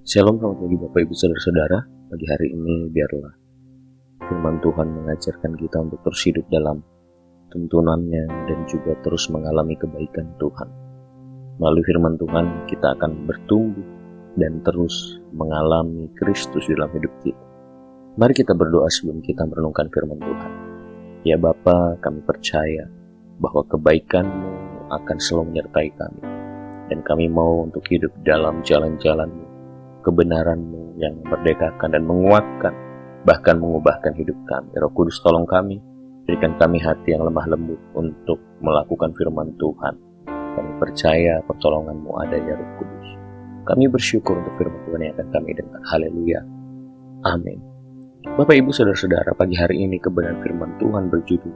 Shalom, selamat pagi Bapak Ibu Saudara-saudara. Pagi hari ini biarlah firman Tuhan mengajarkan kita untuk terus hidup dalam tuntunannya dan juga terus mengalami kebaikan Tuhan. Melalui firman Tuhan kita akan bertumbuh dan terus mengalami Kristus dalam hidup kita. Mari kita berdoa sebelum kita merenungkan firman Tuhan. Ya Bapa, kami percaya bahwa kebaikan-Mu akan selalu menyertai kami, dan kami mau untuk hidup dalam jalan-jalan-Mu, kebenaran-Mu yang merdekakan dan menguatkan, bahkan mengubahkan hidup kami. Roh Kudus, tolong kami, berikan kami hati yang lemah lembut untuk melakukan firman Tuhan. Kami percaya pertolongan-Mu ada, ya Roh Kudus. Kami bersyukur untuk firman Tuhan yang akan kami dengar. Haleluya. Amin. Bapak Ibu Saudara-saudara, pagi hari ini kebenaran firman Tuhan berjudul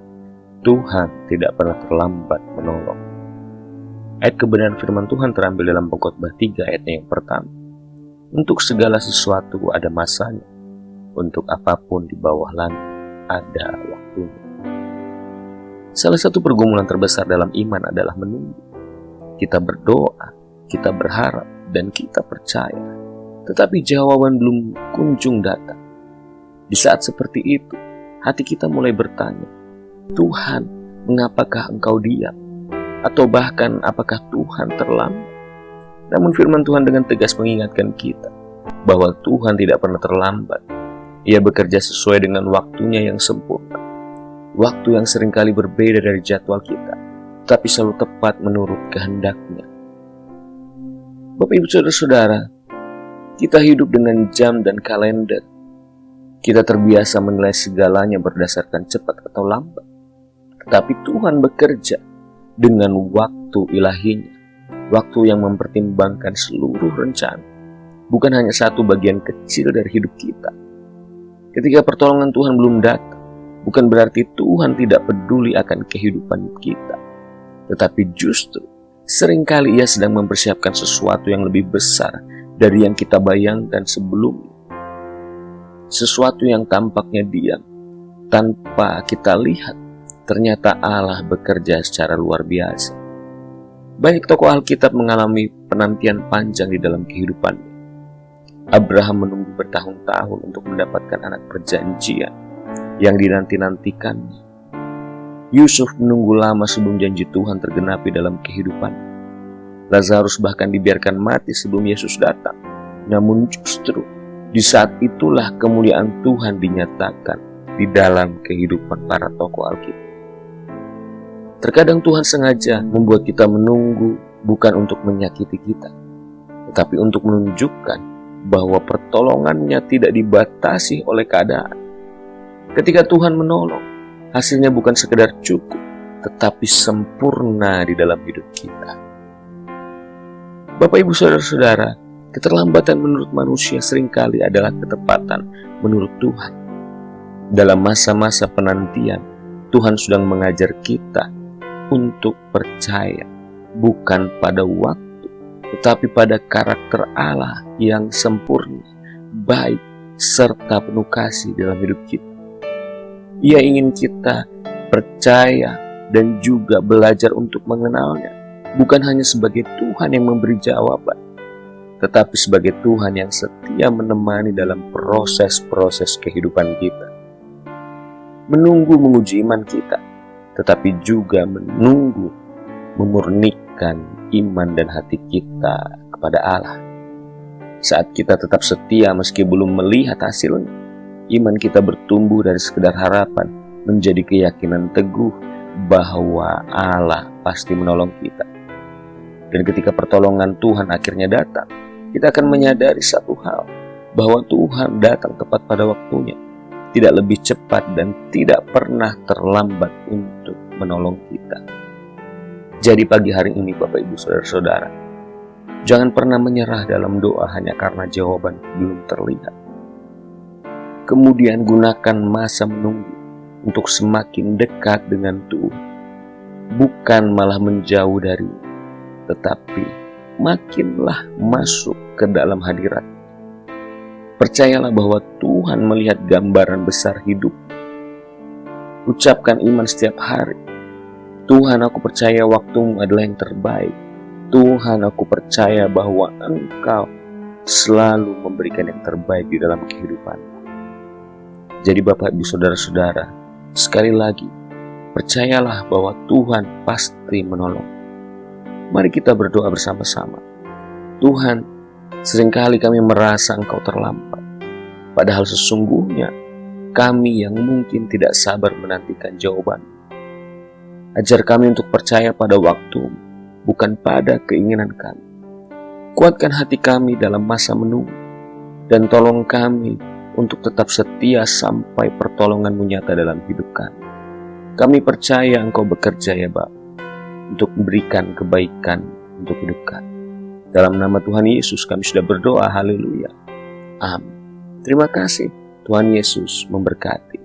Tuhan tidak pernah terlambat menolong. Ayat kebenaran firman Tuhan terambil dalam Pengkhotbah 3 ayatnya yang pertama. Untuk segala sesuatu ada masanya, untuk apapun di bawah langit ada waktunya. Salah satu pergumulan terbesar dalam iman adalah menunggu. Kita berdoa, kita berharap, dan kita percaya, tetapi jawaban belum kunjung datang. Di saat seperti itu, hati kita mulai bertanya, Tuhan, mengapakah Engkau diam? Atau bahkan apakah Tuhan terlambat? Namun firman Tuhan dengan tegas mengingatkan kita bahwa Tuhan tidak pernah terlambat. Ia bekerja sesuai dengan waktunya yang sempurna. Waktu yang seringkali berbeda dari jadwal kita, tapi selalu tepat menurut kehendak-Nya. Bapak Ibu Saudara-saudara, kita hidup dengan jam dan kalender. Kita terbiasa menilai segalanya berdasarkan cepat atau lambat. Tetapi Tuhan bekerja dengan waktu ilahinya, waktu yang mempertimbangkan seluruh rencana, bukan hanya satu bagian kecil dari hidup kita. Ketika pertolongan Tuhan belum datang, bukan berarti Tuhan tidak peduli akan kehidupan kita, tetapi justru seringkali Ia sedang mempersiapkan sesuatu yang lebih besar dari yang kita bayangkan sebelumnya. Sesuatu yang tampaknya diam, tanpa kita lihat, ternyata Allah bekerja secara luar biasa. Banyak tokoh Alkitab mengalami penantian panjang di dalam kehidupannya. Abraham menunggu bertahun-tahun untuk mendapatkan anak perjanjian yang dinanti-nantikannya. Yusuf menunggu lama sebelum janji Tuhan tergenapi dalam kehidupannya. Lazarus bahkan dibiarkan mati sebelum Yesus datang. Namun justru di saat itulah kemuliaan Tuhan dinyatakan di dalam kehidupan para tokoh Alkitab. Terkadang Tuhan sengaja membuat kita menunggu bukan untuk menyakiti kita, tetapi untuk menunjukkan bahwa pertolongannya tidak dibatasi oleh keadaan. Ketika Tuhan menolong, hasilnya bukan sekedar cukup, tetapi sempurna di dalam hidup kita. Bapak Ibu Saudara-saudara, keterlambatan menurut manusia seringkali adalah ketepatan menurut Tuhan. Dalam masa-masa penantian, Tuhan sedang mengajar kita untuk percaya bukan pada waktu, tetapi pada karakter Allah yang sempurna, baik, serta penuh kasih dalam hidup kita. Ia ingin kita percaya dan juga belajar untuk mengenalnya, bukan hanya sebagai Tuhan yang memberi jawaban, tetapi sebagai Tuhan yang setia menemani dalam proses-proses kehidupan kita. Menunggu menguji iman kita, tetapi juga menunggu memurnikan iman dan hati kita kepada Allah. Saat kita tetap setia meski belum melihat hasilnya, iman kita bertumbuh dari sekedar harapan menjadi keyakinan teguh bahwa Allah pasti menolong kita. Dan ketika pertolongan Tuhan akhirnya datang, kita akan menyadari satu hal, bahwa Tuhan datang tepat pada waktunya, tidak lebih cepat dan tidak pernah terlambat untuk menolong kita. Jadi pagi hari ini Bapak Ibu Saudara-saudara, jangan pernah menyerah dalam doa hanya karena jawaban belum terlihat. Kemudian gunakan masa menunggu untuk semakin dekat dengan Tuhan, bukan malah menjauh dari, tetapi makinlah masuk ke dalam hadirat. Percayalah bahwa Tuhan melihat gambaran besar hidup. Ucapkan iman setiap hari. Tuhan, aku percaya waktumu adalah yang terbaik. Tuhan, aku percaya bahwa Engkau selalu memberikan yang terbaik di dalam kehidupan. Jadi Bapak Ibu Saudara-saudara, sekali lagi, percayalah bahwa Tuhan pasti menolong. Mari kita berdoa bersama-sama. Tuhan, seringkali kami merasa Engkau terlambat, padahal sesungguhnya kami yang mungkin tidak sabar menantikan jawaban. Ajar kami untuk percaya pada waktu, bukan pada keinginan kami. Kuatkan hati kami dalam masa menunggu, dan tolong kami untuk tetap setia sampai pertolongan-Mu nyata dalam hidup kami. Kami percaya Engkau bekerja ya Bapa, untuk memberikan kebaikan untuk hidup kami. Dalam nama Tuhan Yesus kami sudah berdoa, haleluya. Amin. Terima kasih, Tuhan Yesus memberkati.